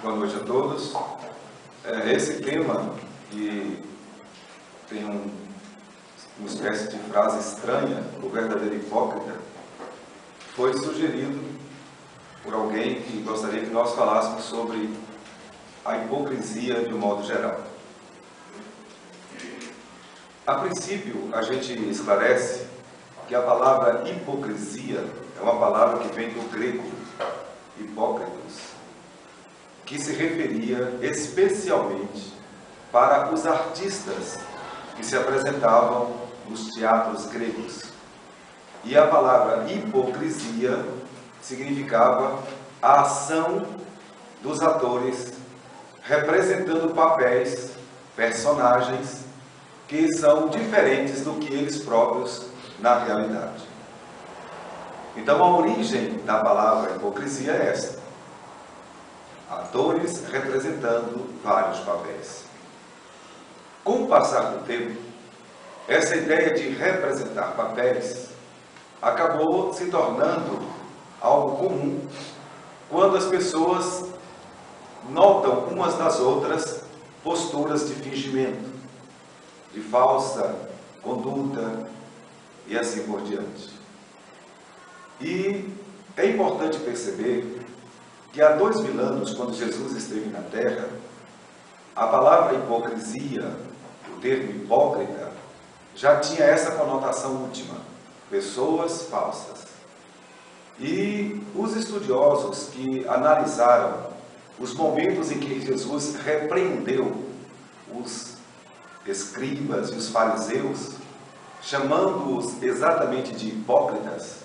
Boa noite a todos. Esse tema, que tem uma espécie de frase estranha, o verdadeiro hipócrita, foi sugerido por alguém que gostaria que nós falássemos sobre a hipocrisia de um modo geral. A princípio, a gente esclarece que a palavra hipocrisia é uma palavra que vem do grego hipócritos, que se referia especialmente para os artistas que se apresentavam nos teatros gregos. E a palavra hipocrisia significava a ação dos atores representando papéis, personagens que são diferentes do que eles próprios na realidade. Então a origem da palavra hipocrisia é esta: atores representando vários papéis. Com o passar do tempo, essa ideia de representar papéis acabou se tornando algo comum quando as pessoas notam umas das outras posturas de fingimento, de falsa conduta e assim por diante. E é importante perceber que há 2000 anos, quando Jesus esteve na Terra, a palavra hipocrisia, o termo hipócrita, já tinha essa conotação última: pessoas falsas. E os estudiosos que analisaram os momentos em que Jesus repreendeu os escribas e os fariseus, chamando-os exatamente de hipócritas,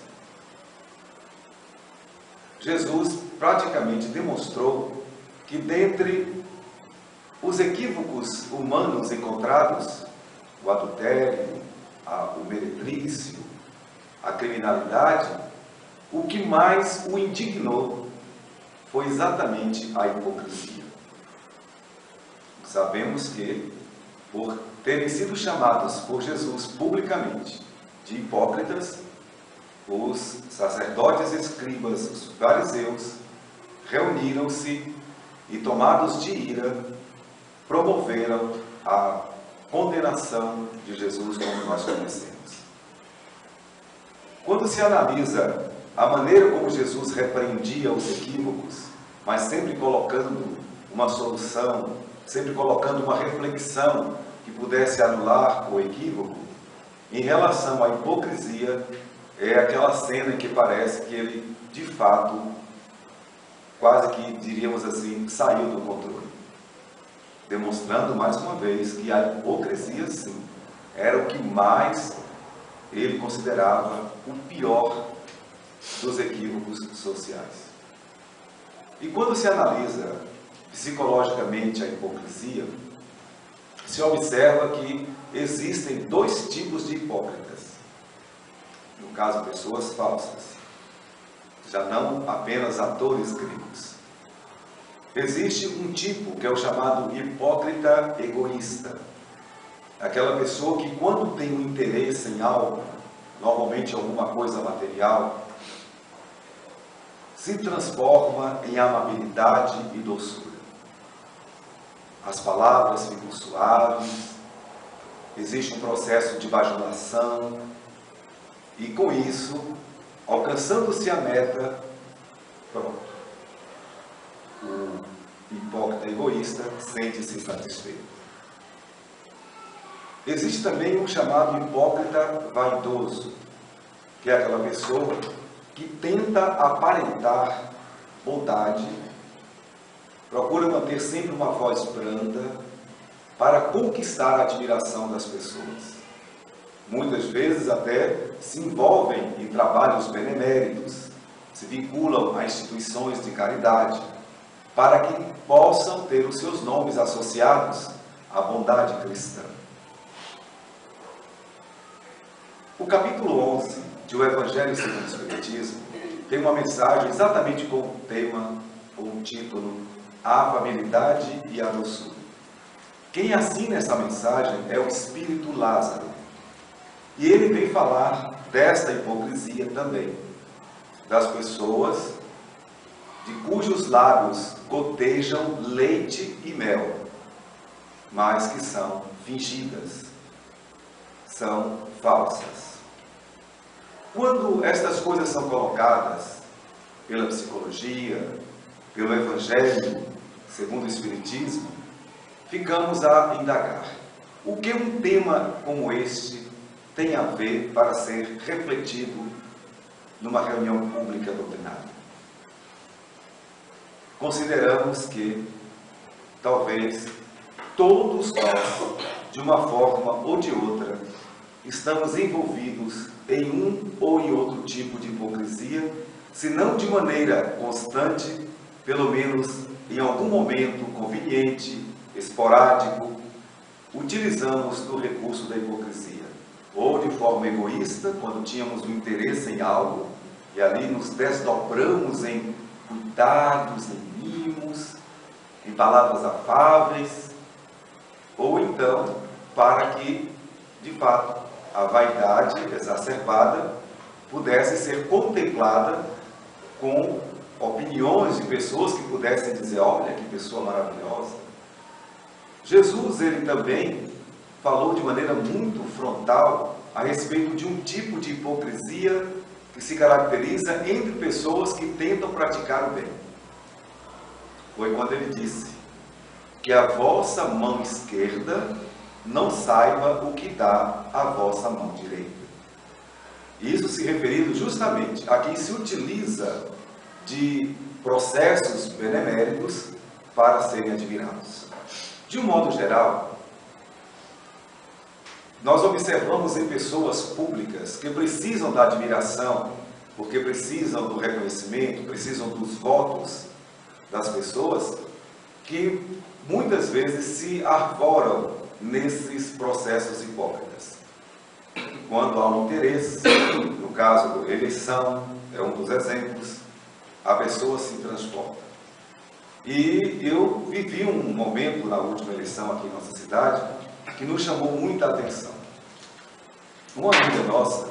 Jesus praticamente demonstrou que dentre os equívocos humanos encontrados, o adultério, o meretrício, a criminalidade, o que mais o indignou foi exatamente a hipocrisia. Sabemos que, por terem sido chamados por Jesus publicamente de hipócritas, os sacerdotes, escribas, os fariseus, reuniram-se e, tomados de ira, promoveram a condenação de Jesus, como nós conhecemos. Quando se analisa a maneira como Jesus repreendia os equívocos, mas sempre colocando uma solução, sempre colocando uma reflexão que pudesse anular o equívoco, em relação à hipocrisia, é aquela cena em que parece que ele, de fato, quase que, diríamos assim, saiu do controle. Demonstrando, mais uma vez, que a hipocrisia, sim, era o que mais ele considerava o pior dos equívocos sociais. E quando se analisa psicologicamente a hipocrisia, se observa que existem dois tipos de hipócritas. No caso, pessoas falsas, já não apenas atores gregos. Existe um tipo que é o chamado hipócrita egoísta. Aquela pessoa que, quando tem um interesse em algo, normalmente alguma coisa material, se transforma em amabilidade e doçura. As palavras ficam suaves, existe um processo de bajulação, e com isso, alcançando-se a meta, pronto. O hipócrita egoísta sente-se satisfeito. Existe também um chamado hipócrita vaidoso, que é aquela pessoa que tenta aparentar bondade, procura manter sempre uma voz branda para conquistar a admiração das pessoas. Muitas vezes até se envolvem em trabalhos beneméritos, se vinculam a instituições de caridade, para que possam ter os seus nomes associados à bondade cristã. O capítulo 11 de O Evangelho segundo o Espiritismo tem uma mensagem exatamente com o tema, com o título, A Afabilidade e a Doçura. Quem assina essa mensagem é o Espírito Lázaro. E ele vem falar desta hipocrisia também, das pessoas de cujos lábios gotejam leite e mel, mas que são fingidas, são falsas. Quando estas coisas são colocadas pela psicologia, pelo Evangelho, segundo o Espiritismo, ficamos a indagar: o que um tema como este tem a ver para ser refletido numa reunião pública doutrinária? Consideramos que talvez todos nós, de uma forma ou de outra, estamos envolvidos em um ou em outro tipo de hipocrisia, se não de maneira constante, pelo menos em algum momento conveniente, esporádico, utilizamos do recurso da hipocrisia, ou de forma egoísta, quando tínhamos um interesse em algo, e ali nos desdobramos em cuidados, em mimos, em palavras afáveis, ou então para que, de fato, a vaidade exacerbada pudesse ser contemplada com opiniões de pessoas que pudessem dizer: olha que pessoa maravilhosa. Jesus, ele também falou de maneira muito frontal a respeito de um tipo de hipocrisia que se caracteriza entre pessoas que tentam praticar o bem. Foi quando ele disse: que a vossa mão esquerda não saiba o que dá a vossa mão direita. Isso se referindo justamente a quem se utiliza de processos beneméritos para serem admirados. De um modo geral, nós observamos em pessoas públicas que precisam da admiração, porque precisam do reconhecimento, precisam dos votos das pessoas, que muitas vezes se arvoram nesses processos hipócritas. Quando há um interesse, no caso da eleição, é um dos exemplos, a pessoa se transforma. E eu vivi um momento na última eleição aqui em nossa cidade que nos chamou muita atenção. Uma amiga nossa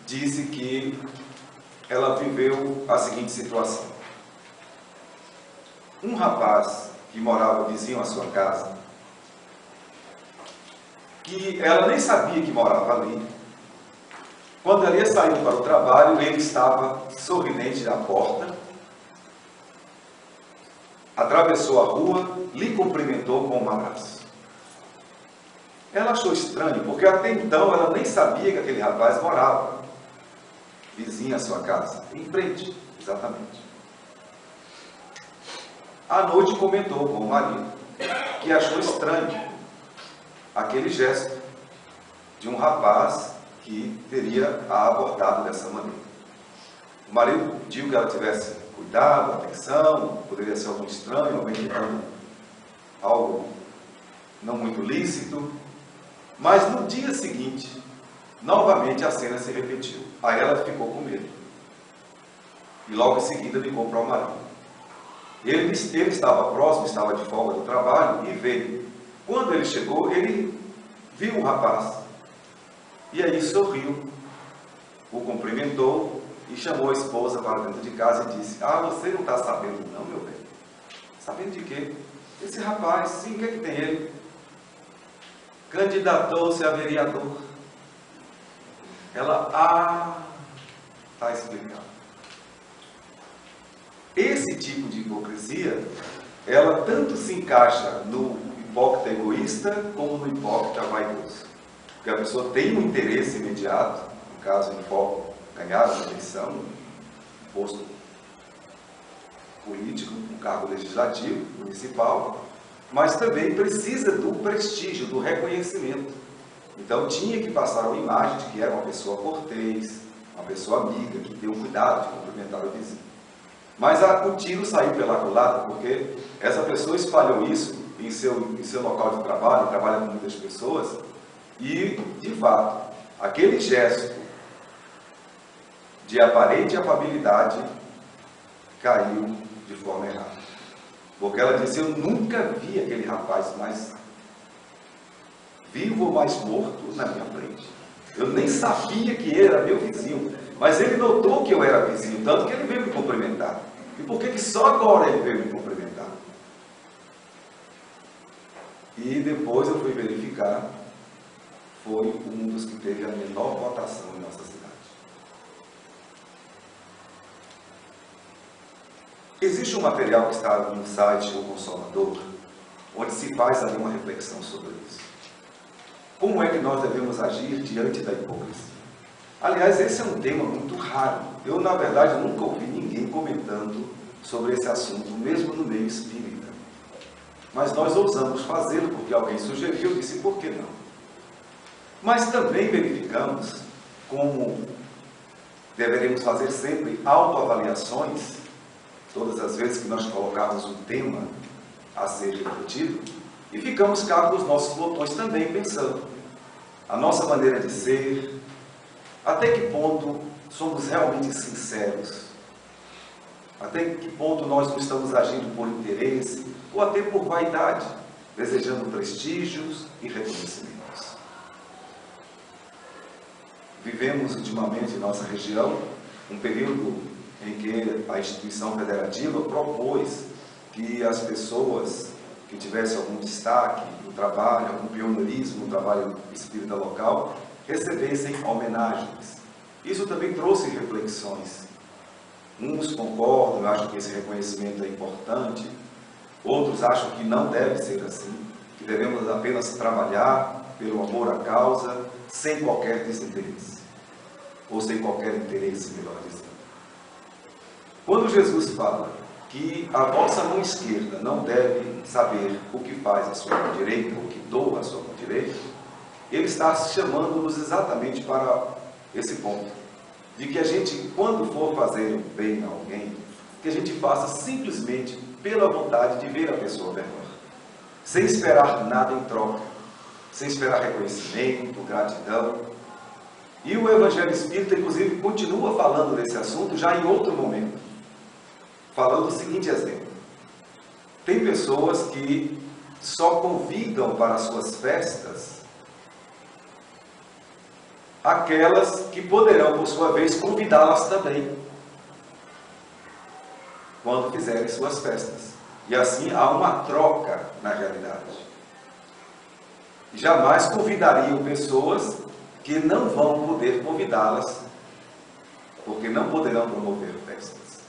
disse que ela viveu a seguinte situação. Um rapaz que morava vizinho à sua casa, que ela nem sabia que morava ali, quando ela ia saindo para o trabalho, ele estava sorridente na porta, atravessou a rua, lhe cumprimentou com um abraço. Ela achou estranho, porque até então ela nem sabia que aquele rapaz morava vizinho à sua casa, em frente, exatamente. À noite comentou com o marido que achou estranho aquele gesto de um rapaz que teria a abordado dessa maneira. O marido pediu que ela tivesse cuidado, atenção, poderia ser algum estranho, alguém tentando algo não muito lícito. Mas no dia seguinte, novamente a cena se repetiu. Aí ela ficou com medo. E logo em seguida ligou para o marido. Ele estava próximo, estava de folga do trabalho e veio. Quando ele chegou, ele viu o rapaz. E aí sorriu, o cumprimentou e chamou a esposa para dentro de casa e disse: ah, você não está sabendo não, meu bem? Sabendo de quê? Esse rapaz, sim, o que é que tem ele? Candidatou-se a vereador. Ela, está explicado. Esse tipo de hipocrisia, ela tanto se encaixa no hipócrita egoísta como no hipócrita vaidoso. Porque a pessoa tem um interesse imediato, no caso, em foco, ganhar uma eleição, um posto político, um cargo legislativo, municipal, mas também precisa do prestígio, do reconhecimento. Então tinha que passar uma imagem de que era uma pessoa cortês, uma pessoa amiga, que tem o cuidado de cumprimentar o vizinho. Mas o tiro saiu pela culatra, porque essa pessoa espalhou isso em seu local de trabalho, trabalha com muitas pessoas, e, de fato, aquele gesto de aparente afabilidade caiu de forma errada. Porque ela disse: eu nunca vi aquele rapaz mais vivo ou mais morto na minha frente. Eu nem sabia que era meu vizinho. Mas ele notou que eu era vizinho, tanto que ele veio me cumprimentar. E por que só agora ele veio me cumprimentar? E depois eu fui verificar, foi um dos que teve a menor votação em nossa cidade. Existe um material que está no site O Consolador, onde se faz ali uma reflexão sobre isso. Como é que nós devemos agir diante da hipocrisia? Aliás, esse é um tema muito raro. Eu, na verdade, nunca ouvi ninguém comentando sobre esse assunto, mesmo no meio espírita. Mas nós ousamos fazê-lo porque alguém sugeriu, eu disse, por que não? Mas também verificamos como deveremos fazer sempre autoavaliações, todas as vezes que nós colocarmos um tema a ser refletido, e ficamos cá com os nossos botões também pensando. A nossa maneira de ser, até que ponto somos realmente sinceros, até que ponto nós não estamos agindo por interesse, ou até por vaidade, desejando prestígios e reconhecimentos. Vivemos ultimamente em nossa região um período em que a instituição federativa propôs que as pessoas que tivessem algum destaque no trabalho, algum pioneirismo no trabalho espírita local, recebessem homenagens. Isso também trouxe reflexões. Uns concordam, acham que esse reconhecimento é importante, outros acham que não deve ser assim, que devemos apenas trabalhar pelo amor à causa, sem qualquer desinteresse, ou sem qualquer interesse, melhor dizendo. Quando Jesus fala que a vossa mão esquerda não deve saber o que faz a sua mão direita, ou o que doa a sua mão direita, ele está chamando-nos exatamente para esse ponto, de que a gente, quando for fazer bem a alguém, que a gente faça simplesmente pela vontade de ver a pessoa melhor, sem esperar nada em troca, sem esperar reconhecimento, gratidão. E o Evangelho Espírita, inclusive, continua falando desse assunto já em outro momento, falando o seguinte exemplo. Tem pessoas que só convidam para as suas festas aquelas que poderão, por sua vez, convidá-las também, quando fizerem suas festas. E assim há uma troca na realidade. Jamais convidariam pessoas que não vão poder convidá-las, porque não poderão promover festas.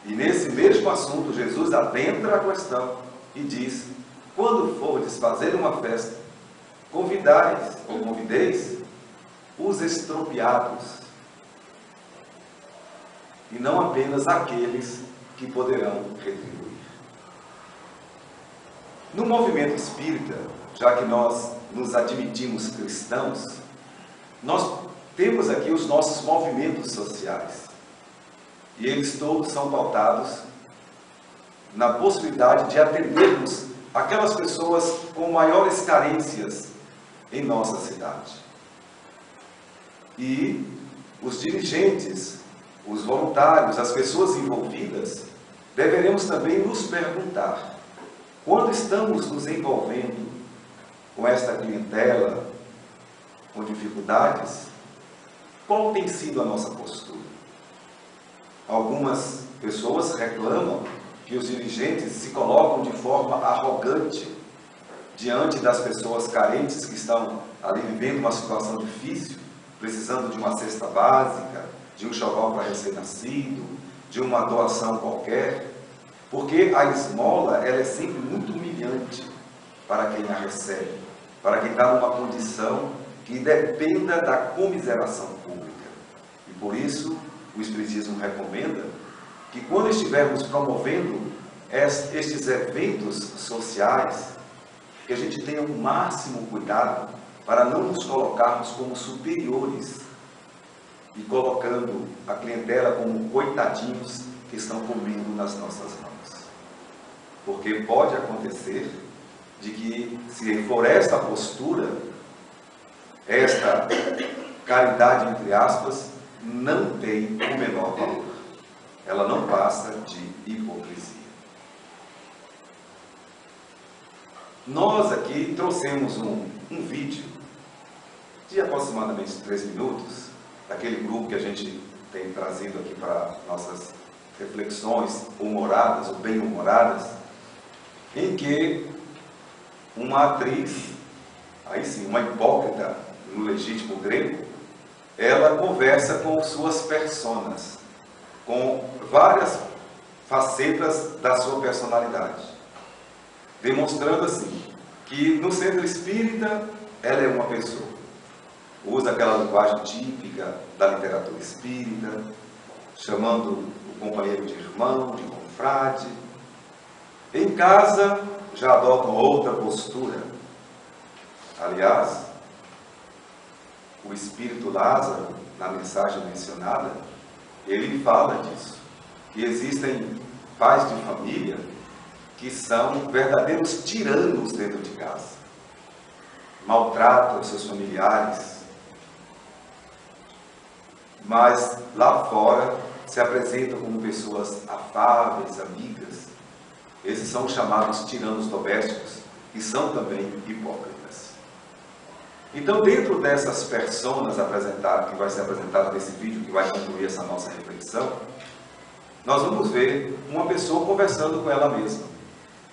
E nesse mesmo assunto, Jesus adentra a questão e diz, quando fordes fazer uma festa, convidais ou convideis os estropiados, e não apenas aqueles que poderão retribuir. No movimento espírita, já que nós nos admitimos cristãos, nós temos aqui os nossos movimentos sociais. E eles todos são pautados na possibilidade de atendermos aquelas pessoas com maiores carências em nossa cidade. E os dirigentes, os voluntários, as pessoas envolvidas, deveremos também nos perguntar, quando estamos nos envolvendo com esta clientela, com dificuldades, qual tem sido a nossa postura? Algumas pessoas reclamam que os dirigentes se colocam de forma arrogante diante das pessoas carentes que estão ali vivendo uma situação difícil, precisando de uma cesta básica, de um enxoval para recém-nascido, de uma doação qualquer, porque a esmola ela é sempre muito humilhante para quem a recebe, para quem está numa condição que dependa da comiseração pública. E por isso o Espiritismo recomenda que quando estivermos promovendo estes eventos sociais, que a gente tenha o máximo cuidado para não nos colocarmos como superiores e colocando a clientela como coitadinhos que estão comendo nas nossas mãos. Porque pode acontecer de que, se for esta postura, esta caridade, entre aspas, não tem o menor valor. Ela não passa de hipocrisia. Nós aqui trouxemos um vídeo de aproximadamente 3 minutos, daquele grupo que a gente tem trazido aqui para nossas reflexões humoradas ou bem-humoradas, em que uma atriz, aí sim, uma hipócrita no legítimo grego, ela conversa com suas personas, com várias facetas da sua personalidade, demonstrando assim que no centro espírita ela é uma pessoa, usa aquela linguagem típica da literatura espírita, chamando o companheiro de irmão, de confrade. Em casa já adotam outra postura. Aliás, o espírito Lázaro, na mensagem mencionada, ele fala disso, que existem pais de família que são verdadeiros tiranos dentro de casa, maltratam seus familiares, mas lá fora se apresentam como pessoas afáveis, amigas. Esses são os chamados tiranos domésticos, que são também hipócritas. Então, dentro dessas personas apresentadas, que vai ser apresentada nesse vídeo, que vai concluir essa nossa reflexão, nós vamos ver uma pessoa conversando com ela mesma.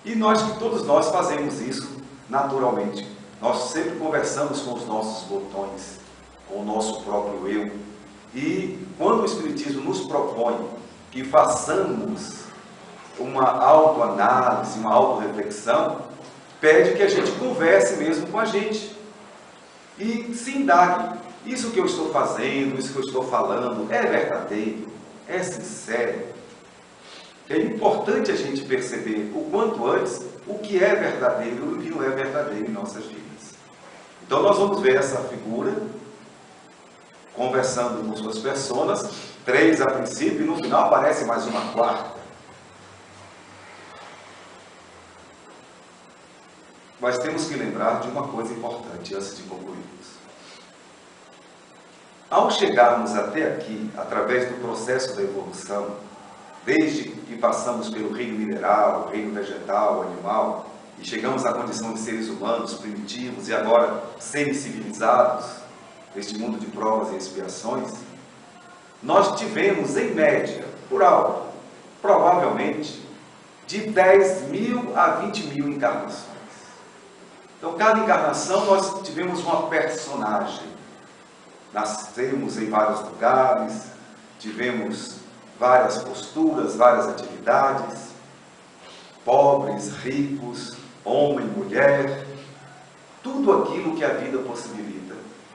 E todos nós fazemos isso naturalmente. Nós sempre conversamos com os nossos botões, com o nosso próprio eu. E quando o Espiritismo nos propõe que façamos uma autoanálise, uma autorreflexão, pede que a gente converse mesmo com a gente e se indague. Isso que eu estou fazendo, isso que eu estou falando, é verdadeiro? É sincero? É importante a gente perceber o quanto antes o que é verdadeiro e o que não é verdadeiro em nossas vidas. Então nós vamos ver essa figura conversando com suas personas, 3 a princípio, e no final aparece mais uma 4ª. Mas temos que lembrar de uma coisa importante antes de concluirmos. Ao chegarmos até aqui, através do processo da evolução, desde que passamos pelo reino mineral, reino vegetal, animal, e chegamos à condição de seres humanos primitivos e agora semi-civilizados, neste mundo de provas e expiações, nós tivemos, em média, por alto, provavelmente, de 10.000 a 20.000 encarnações. Então, cada encarnação nós tivemos uma personagem. Nascemos em vários lugares, tivemos várias posturas, várias atividades, pobres, ricos, homem, mulher, tudo aquilo que a vida possibilita.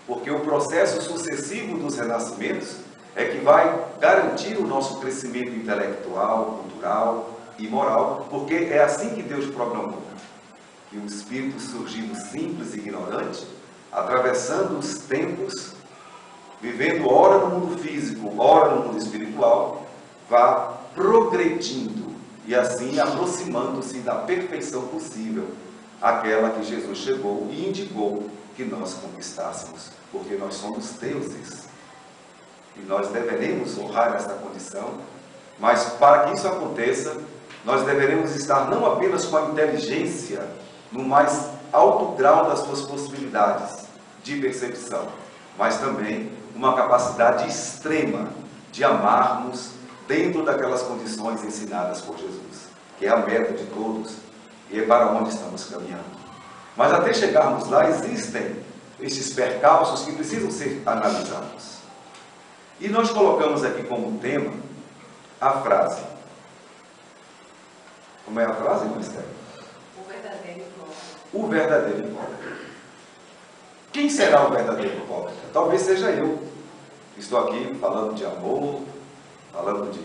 Porque o processo sucessivo dos renascimentos é que vai garantir o nosso crescimento intelectual, cultural e moral, porque é assim que Deus programou. Que o espírito surgindo simples e ignorante, atravessando os tempos, vivendo ora no mundo físico, ora no mundo espiritual, vá progredindo e assim aproximando-se da perfeição possível, aquela que Jesus chegou e indicou que nós conquistássemos, porque nós somos deuses e nós deveremos honrar essa condição, mas para que isso aconteça, nós deveremos estar não apenas com a inteligência no mais alto grau das suas possibilidades de percepção, mas também uma capacidade extrema de amarmos dentro daquelas condições ensinadas por Jesus, que é a meta de todos e é para onde estamos caminhando. Mas até chegarmos lá, existem estes percalços que precisam ser analisados. E nós colocamos aqui como tema a frase. Como é a frase, Ministério? O verdadeiro hipócrita. O verdadeiro hipócrita. Quem será o verdadeiro hipócrita? Talvez seja eu. Estou aqui falando de amor, falando de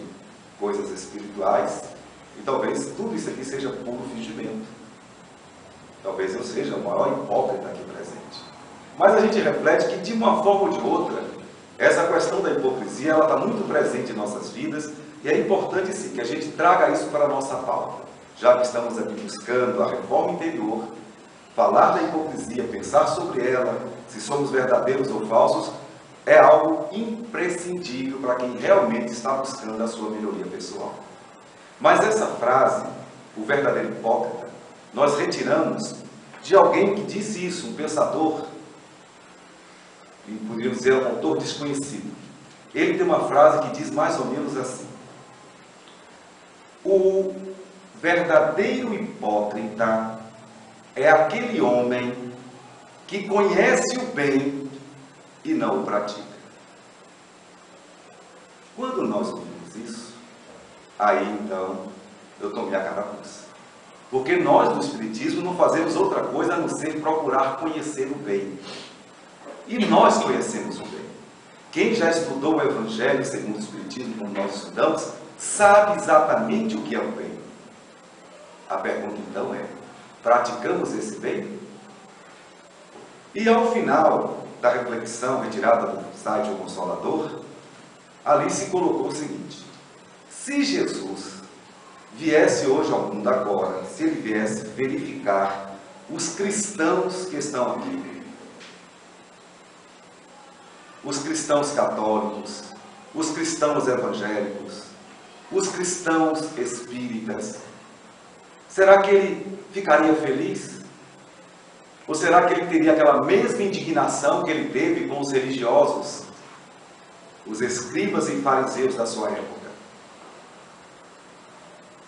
coisas espirituais, e talvez tudo isso aqui seja puro fingimento. Talvez eu seja o maior hipócrita aqui presente. Mas a gente reflete que, de uma forma ou de outra, essa questão da hipocrisia ela está muito presente em nossas vidas, e é importante sim que a gente traga isso para a nossa pauta, já que estamos aqui buscando a reforma interior, falar da hipocrisia, pensar sobre ela, se somos verdadeiros ou falsos, é algo imprescindível para quem realmente está buscando a sua melhoria pessoal. Mas essa frase, o verdadeiro hipócrita, nós retiramos de alguém que disse isso, um pensador, e poderíamos dizer um autor desconhecido, ele tem uma frase que diz mais ou menos assim: o verdadeiro hipócrita é aquele homem que conhece o bem e não o pratica. Quando nós ouvimos isso, aí então eu tomei a carapuça. Porque nós do Espiritismo não fazemos outra coisa a não ser procurar conhecer o bem. E nós conhecemos o bem. Quem já estudou o Evangelho segundo o Espiritismo, como nós estudamos, sabe exatamente o que é o bem. A pergunta então é: praticamos esse bem? E ao final da reflexão retirada do site O Consolador, ali se colocou o seguinte: se Jesus viesse hoje ao mundo agora, se ele viesse verificar os cristãos que estão aqui, os cristãos católicos, os cristãos evangélicos, os cristãos espíritas, será que ele ficaria feliz? Ou será que ele teria aquela mesma indignação que ele teve com os religiosos, os escribas e fariseus da sua época,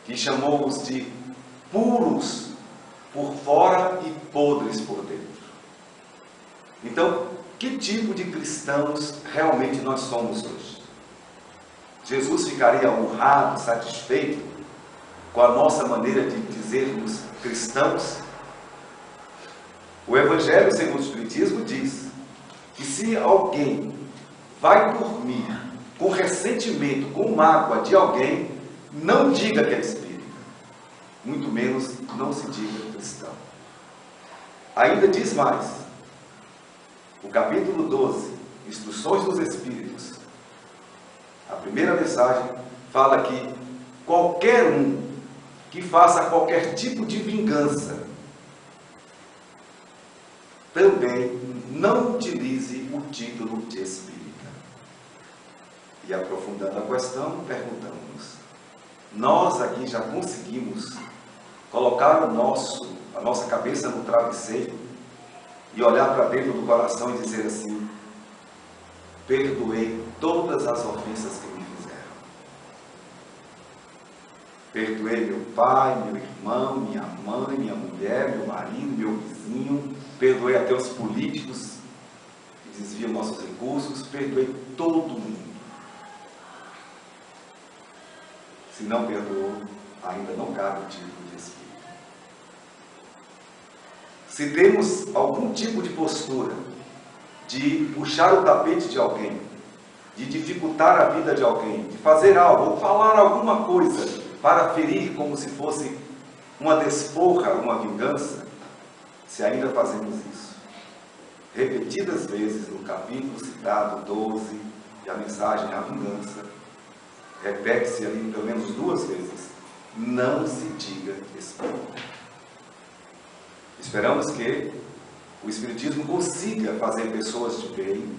que chamou-os de puros por fora e podres por dentro? Então, que tipo de cristãos realmente nós somos hoje? Jesus ficaria honrado, satisfeito com a nossa maneira de dizermos cristãos? O Evangelho segundo o Espiritismo diz que se alguém vai dormir com ressentimento, com mágoa de alguém, não diga que é espírita, muito menos não se diga cristão. Ainda diz mais, o capítulo 12, Instruções dos Espíritos, a primeira mensagem fala que qualquer um que faça qualquer tipo de vingança também não utilize o título de espírita. E aprofundando a questão, perguntamos: nós aqui já conseguimos colocar a nossa cabeça no travesseiro e olhar para dentro do coração e dizer assim: perdoei todas as ofensas que me fizeram. Perdoei meu pai, meu irmão, minha mãe, minha mulher, meu marido, meu vizinho. Perdoei até os políticos que desviam nossos recursos. Perdoei todo mundo. Se não perdoou, ainda não cabe o título de espírito. Se temos algum tipo de postura de puxar o tapete de alguém, de dificultar a vida de alguém, de fazer algo ou falar alguma coisa para ferir como se fosse uma desforra, uma vingança, se ainda fazemos isso repetidas vezes no capítulo citado 12, e a mensagem A Vingança, repete-se ali pelo menos 2 vezes: não se diga espírita. Esperamos que o Espiritismo consiga fazer pessoas de bem,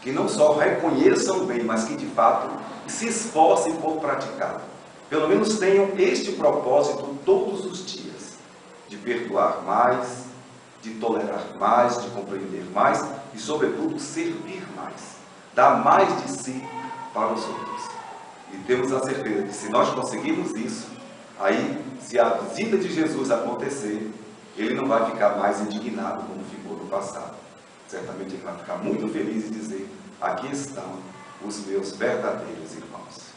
que não só reconheçam o bem, mas que de fato se esforcem por praticá-lo. Pelo menos tenham este propósito todos os dias, de perdoar mais, de tolerar mais, de compreender mais e, sobretudo, servir mais, dar mais de si para os outros. E temos a certeza que se nós conseguirmos isso, aí, se a visita de Jesus acontecer, ele não vai ficar mais indignado como ficou no passado. Certamente ele vai ficar muito feliz e dizer: aqui estão os meus verdadeiros irmãos.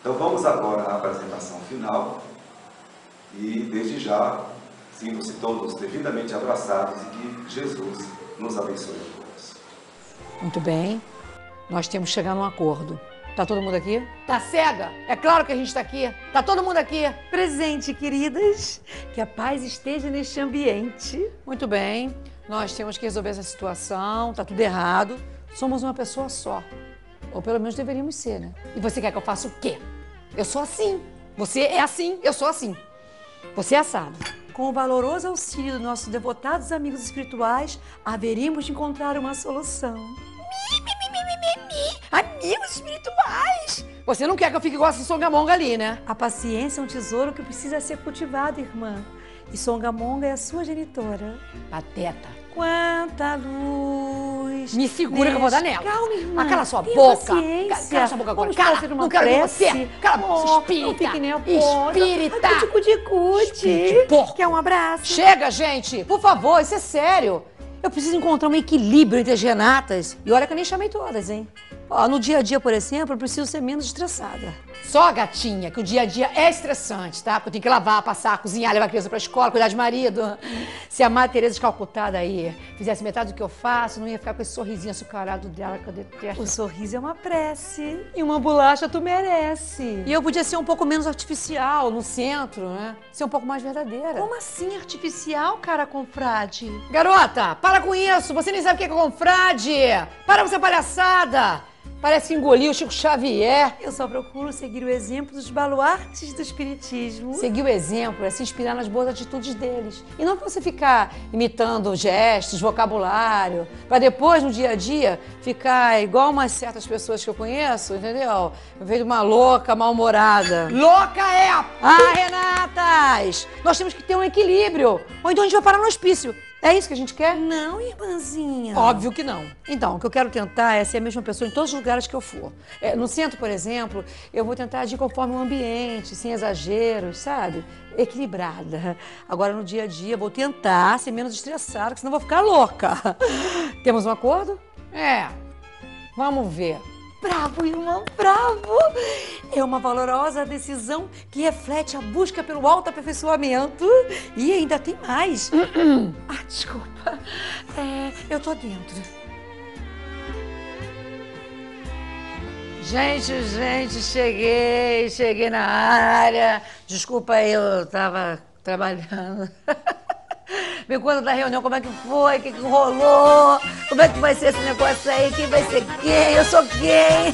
Então vamos agora à apresentação final e desde já sintam-se todos devidamente abraçados e que Jesus nos abençoe a todos. Muito bem, nós temos que chegar num acordo. Tá todo mundo aqui? Tá cega? É claro que a gente tá aqui. Tá todo mundo aqui? Presente, queridas. Que a paz esteja neste ambiente. Muito bem, nós temos que resolver essa situação, tá tudo errado. Somos uma pessoa só. Ou pelo menos deveríamos ser, né? E você quer que eu faça o quê? Eu sou assim. Você é assim, eu sou assim. Você é assado. Com o valoroso auxílio dos nossos devotados amigos espirituais, haveríamos de encontrar uma solução. Amigos espirituais! Você não quer que eu fique igual essa songamonga ali, né? A paciência é um tesouro que precisa ser cultivado, irmã. E Songamonga é a sua genitora. Pateta. Quanta luz paz. Me segura que eu vou dar nela. Calma, irmã. Cala sua Tenha boca. paciência. Cala sua boca agora. Vamos Cala. fazer uma Não quero ver prece. você. Cala a boca. Espírita. Não fique nervosa. Espírita. Cuti-cuti-cuti. Espírito de porco. Quer um abraço? Chega, gente. Por favor, isso é sério. Eu preciso encontrar um equilíbrio entre as Renatas. E olha que eu nem chamei todas, hein? Ó, no dia a dia, por exemplo, eu preciso ser menos estressada. Só, gatinha, que o dia a dia é estressante, tá? Porque eu tenho que lavar, passar, cozinhar, levar a criança pra escola, cuidar de marido. Se a Madre Teresa de Calcutá daí fizesse metade do que eu faço, não ia ficar com esse sorrisinho açucarado dela que eu detesto. O sorriso é uma prece. E uma bolacha tu merece. E eu podia ser um pouco menos artificial no centro, né? Ser um pouco mais verdadeira. Como assim artificial, cara confrade? Garota, para com isso! Você nem sabe o que é confrade! Para com essa palhaçada! Parece que engoliu o Chico Xavier. Eu só procuro seguir o exemplo dos baluartes do espiritismo. Seguir o exemplo é se inspirar nas boas atitudes deles. E não você ficar imitando gestos, vocabulário, para depois, no dia a dia, ficar igual umas certas pessoas que eu conheço, entendeu? Veio uma louca, mal-humorada. Louca é a... Ah, Renatas! Nós temos que ter um equilíbrio. Ou então a gente vai parar no hospício. É isso que a gente quer? Não, irmãzinha. Óbvio que não. Então, o que eu quero tentar é ser a mesma pessoa em todos os lugares que eu for. No centro, por exemplo, eu vou tentar agir conforme o ambiente, sem exageros, sabe? Equilibrada. Agora, no dia a dia, vou tentar ser menos estressada, porque senão eu vou ficar louca. Temos um acordo? Vamos ver. Bravo, irmão, bravo! É uma valorosa decisão que reflete a busca pelo autoaperfeiçoamento. E ainda tem mais. Desculpa. Eu tô dentro. Gente, cheguei na área. Desculpa aí, eu tava trabalhando. Me conta da reunião, como é que foi, o que rolou, como é que vai ser esse negócio aí, quem vai ser quem, eu sou quem.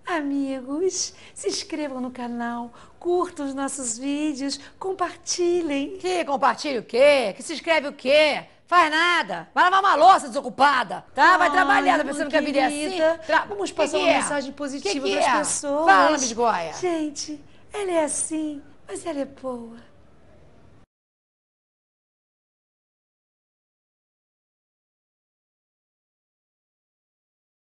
Amigos, se inscrevam no canal, curtam os nossos vídeos, compartilhem. Que compartilha o quê? Que se inscreve o quê? Faz nada. Vai lavar uma louça desocupada, tá? Vai trabalhar, tá pensando que a vida é assim? Vamos passar uma mensagem positiva Que para as é? pessoas. Fala, bisgoia. Gente, ela é assim, mas ela é boa.